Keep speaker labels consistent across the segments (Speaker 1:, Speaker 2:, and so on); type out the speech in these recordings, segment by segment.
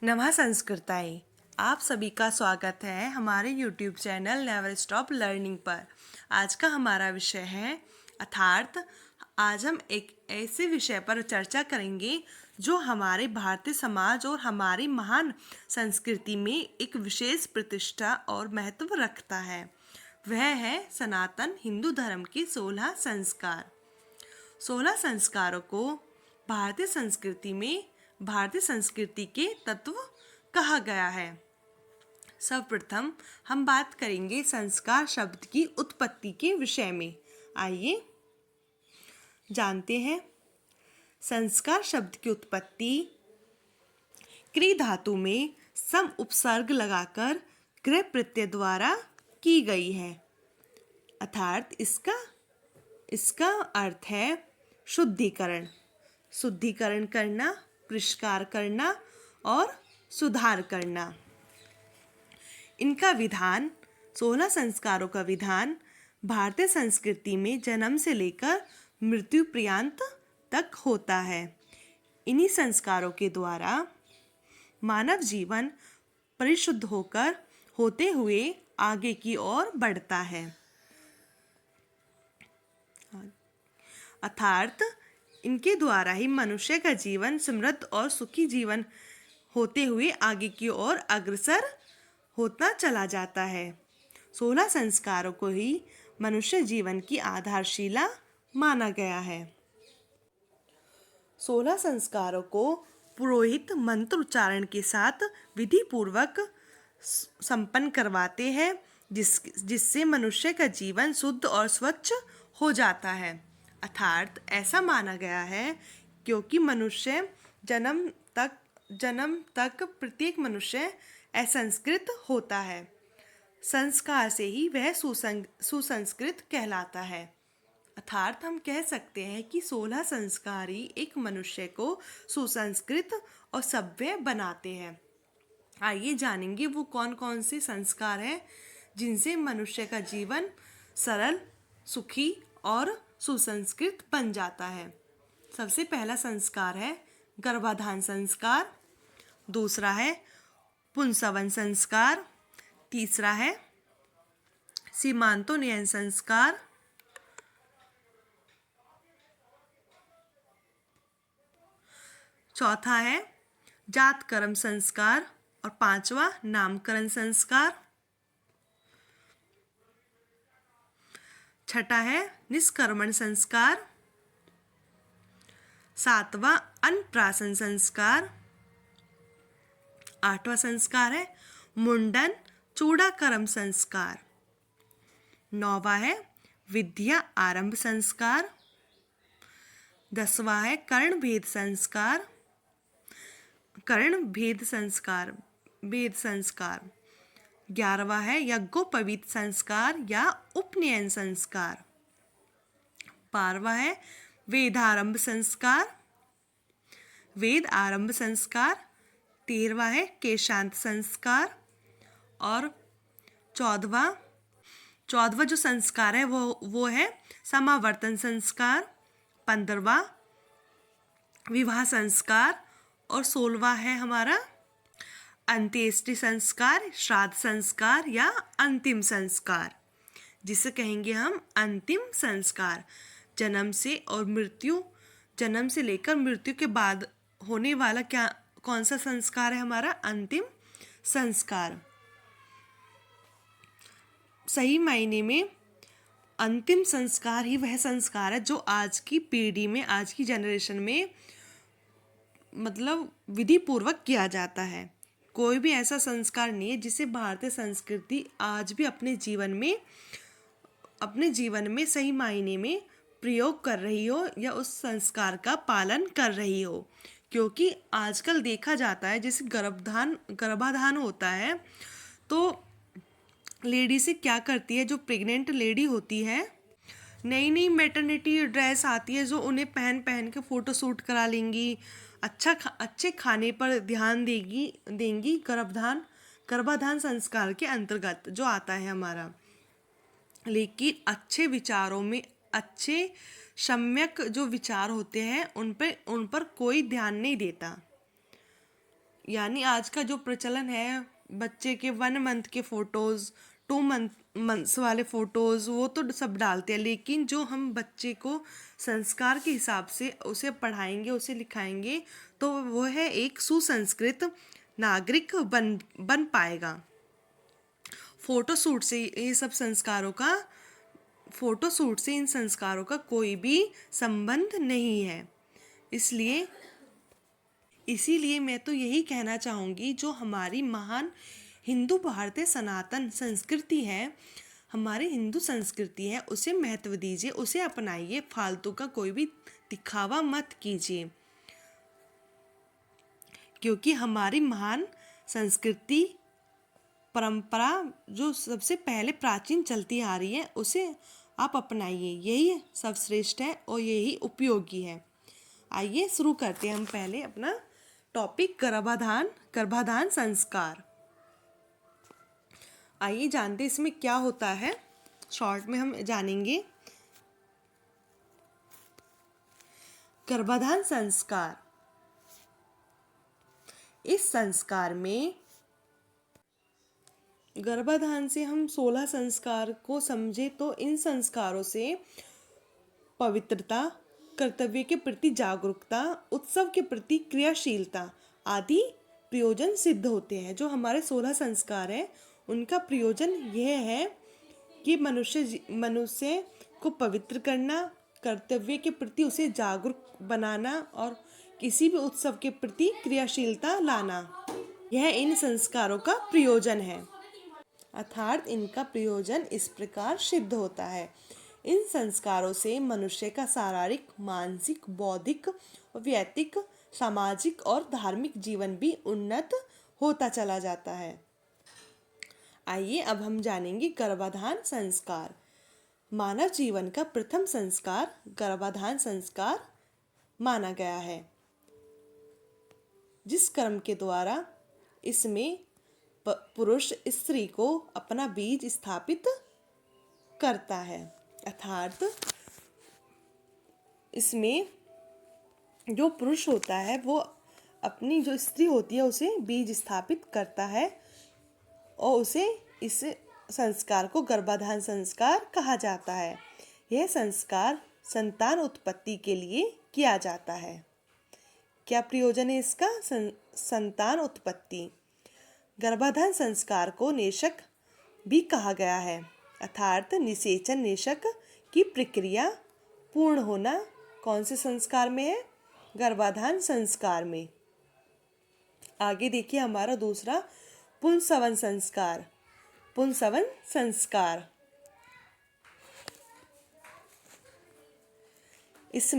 Speaker 1: नमः संस्कृताय। आप सभी का स्वागत है हमारे YouTube channel never stop learning पर। आज का हमारा विषय है अर्थात। आज हम एक ऐसे विषय पर चर्चा करेंगे जो हमारे भारतीय समाज और हमारी महान संस्कृति में एक विशेष प्रतिष्ठा और महत्व रखता है। वह है सनातन हिंदू धर्म के 16 संस्कार। 16 संस्कारों को भारतीय संस्कृति के तत्व कहा गया है। सर्वप्रथम हम बात करेंगे संस्कार शब्द की उत्पत्ति के विषय में। आइए जानते हैं। संस्कार शब्द की उत्पत्ति क्री धातु में सम उपसर्ग लगाकर गृह प्रत्यय द्वारा की गई है। अर्थात इसका अर्थ है शुद्धिकरण करना, परिष्कार करना और सुधार करना। इनका विधान 16 संस्कारों का विधान भारतीय संस्कृति में जन्म से लेकर मृत्यु पर्यंत तक होता है। इन्हीं संस्कारों के द्वारा मानव जीवन परिशुद्ध होते हुए आगे की ओर बढ़ता है। अर्थात इनके द्वारा ही मनुष्य का जीवन समृद्ध और सुखी जीवन होते हुए आगे की ओर अग्रसर होता चला जाता है। 16 संस्कारों को ही मनुष्य जीवन की आधारशिला माना गया है। 16 संस्कारों को पुरोहित मंत्र उच्चारण के साथ विधि पूर्वक संपन्न करवाते हैं, जिससे मनुष्य का जीवन शुद्ध और स्वच्छ हो जाता है। अर्थात ऐसा माना गया है क्योंकि मनुष्य जन्म तक प्रत्येक मनुष्य असंस्कृत होता है। संस्कार से ही वह सुसंस्कृत कहलाता है। अर्थात हम कह सकते हैं कि 16 संस्कार ही एक मनुष्य को सुसंस्कृत और सभ्य बनाते हैं। आइए जानेंगे वो कौन कौन से संस्कार हैं जिनसे मनुष्य का जीवन सरल, सुखी और सुसंस्कृत बन जाता है। सबसे पहला संस्कार है गर्भाधान संस्कार, दूसरा है पुंसवन संस्कार, तीसरा है सीमांतोन्नयन संस्कार, चौथा है जात कर्म संस्कार और पांचवा नामकरण संस्कार, छठा है निष्कर्मण संस्कार, सातवां अन्नप्राशन संस्कार, आठवां संस्कार है मुंडन चूड़ाकर्म संस्कार, नौवां है विद्या आरंभ संस्कार, 10वां है कर्ण भेद संस्कार, 11वां है यज्ञोपवीत संस्कार या उपनयन संस्कार, 12वां है वेद आरंभ संस्कार, 13वां है केशांत संस्कार और 14वां जो संस्कार है वो है समावर्तन संस्कार, 15वां विवाह संस्कार और 16वां है हमारा अंत्येष्टि संस्कार, श्राद्ध संस्कार या अंतिम संस्कार, जिसे कहेंगे हम अंतिम संस्कार। जन्म से लेकर मृत्यु के बाद होने वाला कौन सा संस्कार है हमारा अंतिम संस्कार। सही मायने में अंतिम संस्कार ही वह संस्कार है जो आज की पीढ़ी में, आज की जनरेशन में मतलब विधि पूर्वक किया जाता है। कोई भी ऐसा संस्कार नहीं है जिसे भारतीय संस्कृति आज भी अपने जीवन में सही मायने में प्रयोग कर रही हो या उस संस्कार का पालन कर रही हो। क्योंकि आजकल देखा जाता है जैसे गर्भाधान होता है तो लेडी से क्या करती है, जो प्रेग्नेंट लेडी होती है नई मैटरनिटी ड्रेस आती है जो उन्हें पहन के फ़ोटो शूट करा लेंगी, अच्छे खाने पर ध्यान देंगी गर्भाधान संस्कार के अंतर्गत जो आता है हमारा। लेकिन अच्छे विचारों में अच्छे सम्यक जो विचार होते हैं उन पर कोई ध्यान नहीं देता। यानी आज का जो प्रचलन है बच्चे के 1 मंथ के फोटोज़, 2 मंथ्स वाले फ़ोटोज़, वो तो सब डालते हैं, लेकिन जो हम बच्चे को संस्कार के हिसाब से उसे पढ़ाएंगे, उसे लिखाएंगे, तो वो है एक सुसंस्कृत नागरिक बन बन पाएगा। फोटो शूट से इन संस्कारों का कोई भी संबंध नहीं है। इसलिए इसीलिए मैं तो यही कहना चाहूँगी, जो हमारी महान हिंदू भारतीय सनातन संस्कृति है, हमारी हिंदू संस्कृति है, उसे महत्व दीजिए, उसे अपनाइए, फालतू का कोई भी दिखावा मत कीजिए। क्योंकि हमारी महान संस्कृति परंपरा जो सबसे पहले प्राचीन चलती आ रही है, उसे आप अपनाइए, यही सर्वश्रेष्ठ है और यही उपयोगी है। आइए शुरू करते हैं हम पहले अपना टॉपिक गर्भाधान संस्कार। आइए जानते हैं इसमें क्या होता है, शॉर्ट में हम जानेंगे। गर्भाधान संस्कार, इस संस्कार में गर्भाधान से हम 16 संस्कार को समझे तो इन संस्कारों से पवित्रता, कर्तव्य के प्रति जागरूकता, उत्सव के प्रति क्रियाशीलता आदि प्रयोजन सिद्ध होते हैं। जो हमारे 16 संस्कार हैं उनका प्रयोजन यह है कि मनुष्य को पवित्र करना, कर्तव्य के प्रति उसे जागरूक बनाना और किसी भी उत्सव के प्रति क्रियाशीलता लाना, यह इन संस्कारों का प्रयोजन है। अर्थात इनका प्रयोजन इस प्रकार सिद्ध होता है। इन संस्कारों से मनुष्य का शारीरिक, मानसिक, बौद्धिक, वैयक्तिक, सामाजिक और धार्मिक जीवन भी उन्नत होता चला जाता है। आइए अब हम जानेंगे गर्भाधान संस्कार। मानव जीवन का प्रथम संस्कार गर्भाधान संस्कार माना गया है, जिस कर्म के द्वारा इसमें पुरुष स्त्री को अपना बीज स्थापित करता है। अर्थात इसमें जो पुरुष होता है वो अपनी जो स्त्री होती है उसे बीज स्थापित करता है और उसे इस संस्कार को गर्भाधान संस्कार कहा जाता है। यह संस्कार संतान उत्पत्ति के लिए किया जाता है। क्या प्रयोजन है इसका? संतान उत्पत्ति। गर्भाधान संस्कार को नेशक भी कहा गया है, अर्थात निषेचन नेशक की प्रक्रिया पूर्ण होना कौन से संस्कार में है? गर्भाधान संस्कार में। आगे देखिए हमारा दूसरा पुंसवन संस्कार। पुंसवन संस्कार, इस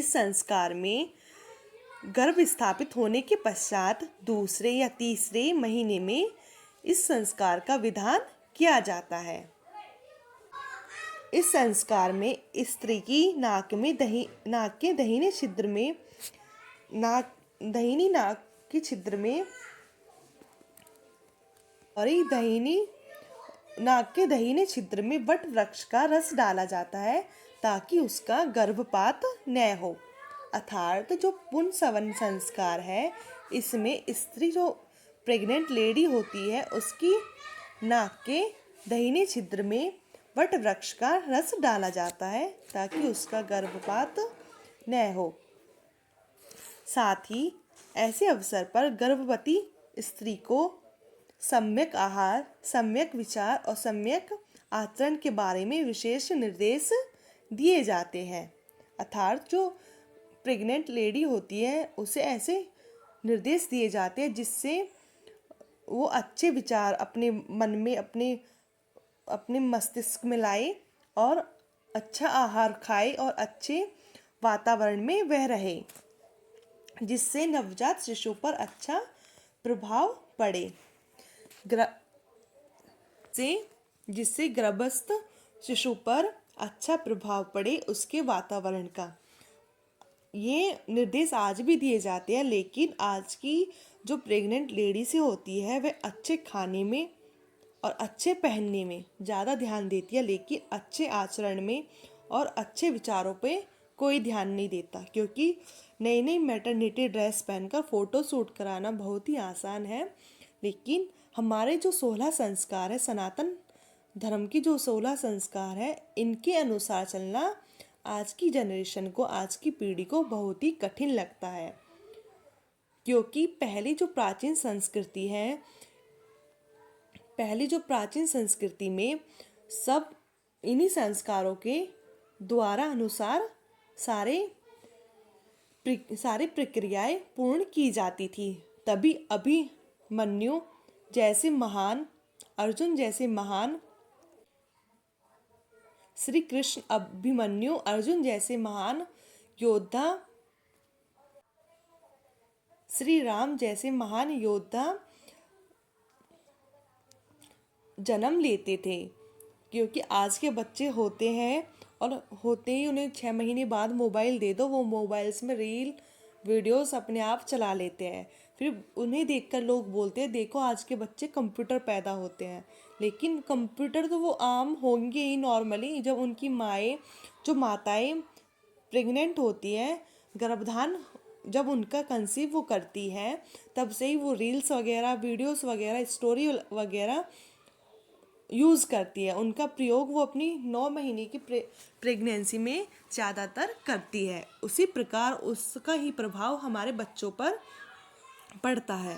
Speaker 1: संस्कार में गर्भ स्थापित होने के पश्चात दूसरे या तीसरे महीने में इस संस्कार का विधान किया जाता है। इस संस्कार में स्त्री की नाक के दाहिने छिद्र में दाहिनी नाक के छिद्र में और नाक के दाहिने छिद्र में वट वृक्ष का रस डाला जाता है ताकि उसका गर्भपात न हो। अर्थात जो पुंसवन संस्कार है, इसमें स्त्री जो प्रेग्नेंट लेडी होती है उसकी नाक के दाहिने छिद्र में वट वृक्ष का रस डाला जाता है ताकि उसका गर्भपात न हो। साथ ही ऐसे अवसर पर गर्भवती स्त्री को सम्यक आहार, सम्यक विचार और सम्यक आचरण के बारे में विशेष निर्देश दिए जाते हैं। अर्थात जो प्रेग्नेंट लेडी होती है उसे ऐसे निर्देश दिए जाते हैं जिससे वो अच्छे विचार अपने मन में, अपने मस्तिष्क में लाए और अच्छा आहार खाए और अच्छे वातावरण में वह रहे, जिससे नवजात शिशु पर अच्छा प्रभाव पड़े, जिससे गर्भस्थ शिशु पर अच्छा प्रभाव पड़े उसके वातावरण का। ये निर्देश आज भी दिए जाते हैं, लेकिन आज की जो प्रेग्नेंट लेडी से होती है वह अच्छे खाने में और अच्छे पहनने में ज़्यादा ध्यान देती है, लेकिन अच्छे आचरण में और अच्छे विचारों पे कोई ध्यान नहीं देता, क्योंकि नई नई मैटरनिटी ड्रेस पहनकर फ़ोटो शूट कराना बहुत ही आसान है, लेकिन हमारे जो 16 संस्कार है, सनातन धर्म की जो 16 संस्कार है, इनके अनुसार चलना आज की जनरेशन को, आज की पीढ़ी को बहुत ही कठिन लगता है। क्योंकि पहली जो प्राचीन संस्कृति में सब इन्हीं संस्कारों के द्वारा अनुसार सारे सारी प्रक्रियाएं पूर्ण की जाती थी। तभी अभिमन्यु जैसे महान, अर्जुन जैसे महान, श्री कृष्ण अभिमन्यु अर्जुन जैसे महान योद्धा, श्री राम जैसे महान योद्धा जन्म लेते थे। क्योंकि आज के बच्चे होते हैं और होते ही उन्हें 6 महीने बाद मोबाइल दे दो, वो मोबाइल्स में रील वीडियोस अपने आप चला लेते हैं। फिर उन्हें देखकर लोग बोलते हैं देखो आज के बच्चे कंप्यूटर पैदा होते हैं। लेकिन कंप्यूटर तो वो आम होंगे ही नॉर्मली, जब उनकी माताएं प्रेग्नेंट होती हैं, गर्भधान जब उनका कंसीव वो करती है, तब से ही वो रील्स वगैरह, वीडियोस वगैरह, स्टोरी वगैरह यूज़ करती है। उनका प्रयोग वो अपनी 9 महीने की प्रेगनेंसी में ज़्यादातर करती है। उसी प्रकार उसका ही प्रभाव हमारे बच्चों पर पड़ता है।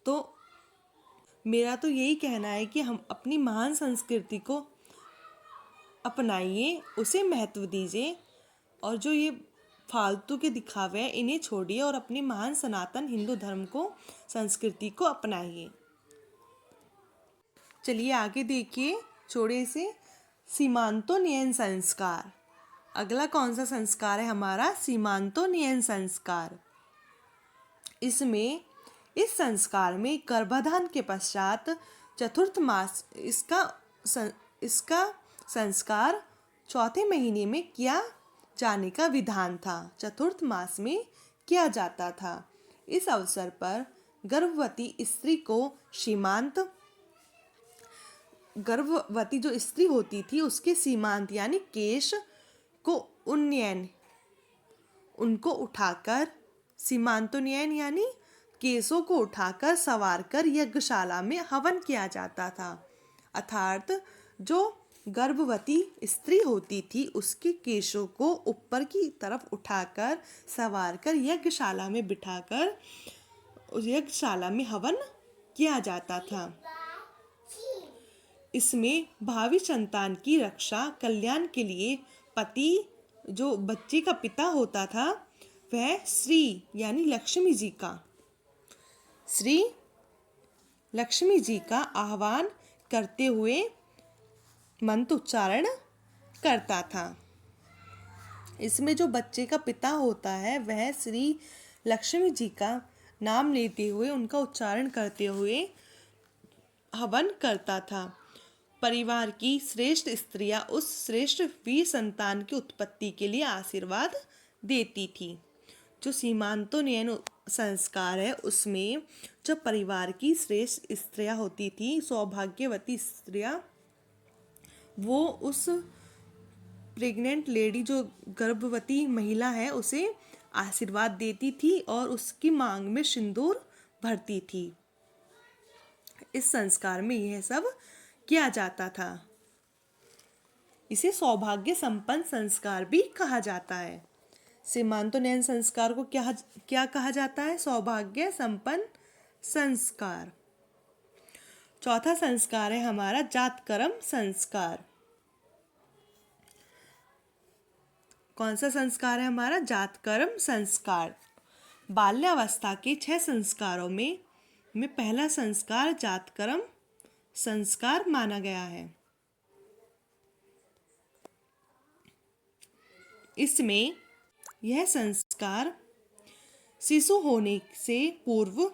Speaker 1: तो मेरा तो यही कहना है कि हम अपनी महान संस्कृति को अपनाइए, उसे महत्व दीजिए, और जो ये फालतू के दिखावे हैं इन्हें छोड़िए और अपनी महान सनातन हिंदू धर्म को, संस्कृति को अपनाइए। चलिए आगे देखिए छोड़े से सीमांतोन्नयन संस्कार। अगला कौन सा संस्कार है हमारा? सीमांतोन्नयन संस्कार। इस संस्कार में गर्भाधान के पश्चात चतुर्थ मास इसका संस्कार चौथे महीने में किया जाने का विधान था। चतुर्थ मास में किया जाता था। इस अवसर पर गर्भवती स्त्री को गर्भवती जो स्त्री होती थी उसके सीमांत यानी केश को उनको उठाकर, सीमांतोन्नयन यानी केसों को उठाकर संवारकर यज्ञशाला में हवन किया जाता था। अर्थात जो गर्भवती स्त्री होती थी उसके केशों को ऊपर की तरफ उठाकर संवारकर यज्ञशाला में बिठाकर उस यज्ञशाला में हवन किया जाता था। इसमें भावी संतान की रक्षा कल्याण के लिए पति, जो बच्चे का पिता होता था, वह श्री यानी लक्ष्मी जी का आह्वान करते हुए मंत्र उच्चारण करता था। इसमें जो बच्चे का पिता होता है वह श्री लक्ष्मी जी का नाम लेते हुए, उनका उच्चारण करते हुए हवन करता था। परिवार की श्रेष्ठ स्त्रियां उस श्रेष्ठ वीर संतान की उत्पत्ति के लिए आशीर्वाद देती थी। जो सीमांतोन्नयन संस्कार है उसमें जो परिवार की श्रेष्ठ स्त्रियां होती थी, सौभाग्यवती स्त्रियां, वो उस प्रेग्नेंट लेडी, जो गर्भवती महिला है, उसे आशीर्वाद देती थी और उसकी मांग में सिंदूर भरती थी। इस संस्कार में यह सब किया जाता था। इसे सौभाग्य संपन्न संस्कार भी कहा जाता है। सीमांतोन्नयन संस्कार को क्या कहा जाता है? सौभाग्य संपन्न संस्कार। चौथा संस्कार है हमारा जातकर्म संस्कार। कौन सा संस्कार है हमारा? जातकर्म संस्कार। बाल्यावस्था के 6 संस्कारों में पहला संस्कार जातकर्म संस्कार माना गया है। इसमें यह संस्कार शिशु होने से पूर्व,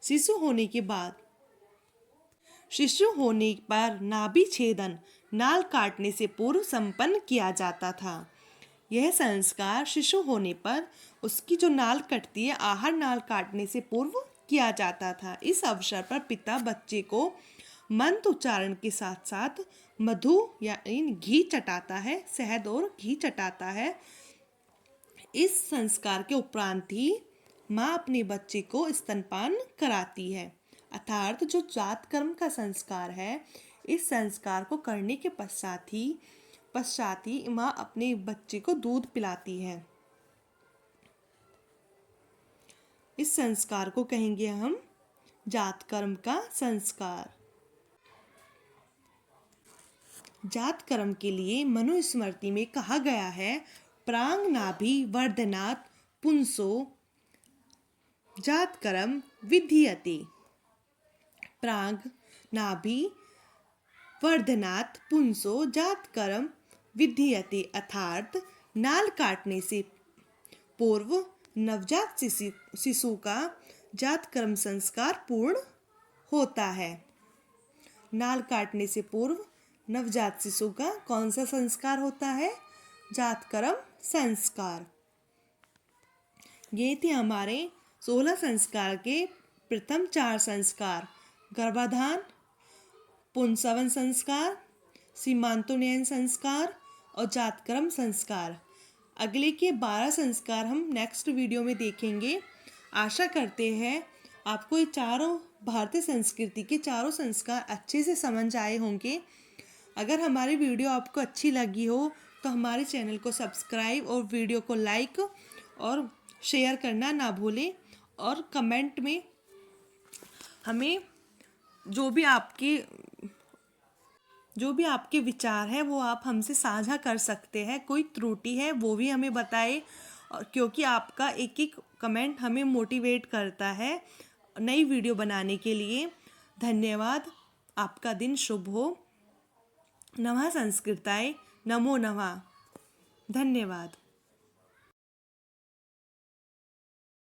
Speaker 1: शिशु होने के बाद, शिशु होने पर नाभि छेदन, नाल काटने से पूर्व संपन्न किया जाता था। यह संस्कार शिशु होने पर उसकी जो नाल कटती है, आहार नाल काटने से पूर्व किया जाता था। इस अवसर पर पिता बच्चे को मंत्र उच्चारण के साथ साथ मधु या घी चटाता है, शहद और घी चटाता है। इस संस्कार के उपरांत ही माँ अपने बच्चे को स्तनपान कराती है। अर्थात जो जात कर्म का संस्कार है, इस संस्कार को करने के पश्चात ही माँ अपने बच्चे को दूध पिलाती है। इस संस्कार को कहेंगे हम जात कर्म का संस्कार। जात कर्म के लिए मनुस्मृति में कहा गया है, प्रांग नाभि वर्धनात् पुंसो जात कर्म विधीयते। प्रांग नाभि वर्धनात् पुंसो जात कर्म विधीयते, अर्थात नाल काटने से पूर्व नवजात शिशु का जात कर्म संस्कार पूर्ण होता है। नाल काटने से पूर्व नवजात शिशु का कौन सा संस्कार होता है? जात कर्म संस्कार। ये थे हमारे 16 संस्कार के प्रथम 4 संस्कार: गर्भाधान, पुंसवन संस्कार, सीमांतोन्नयन संस्कार और जातकर्म संस्कार। अगले के 12 संस्कार हम नेक्स्ट वीडियो में देखेंगे। आशा करते हैं आपको ये चारों भारतीय संस्कृति के चारों संस्कार अच्छे से समझ आए होंगे। अगर हमारी वीडियो आपको अच्छी लगी हो तो हमारे चैनल को सब्सक्राइब और वीडियो को लाइक और शेयर करना ना भूलें, और कमेंट में हमें जो भी आपके विचार है वो आप हमसे साझा कर सकते हैं। कोई त्रुटि है वो भी हमें बताएं, और क्योंकि आपका एक एक कमेंट हमें मोटिवेट करता है नई वीडियो बनाने के लिए। धन्यवाद। आपका दिन शुभ हो। नमः संस्कृताय, नमो नमः। धन्यवाद।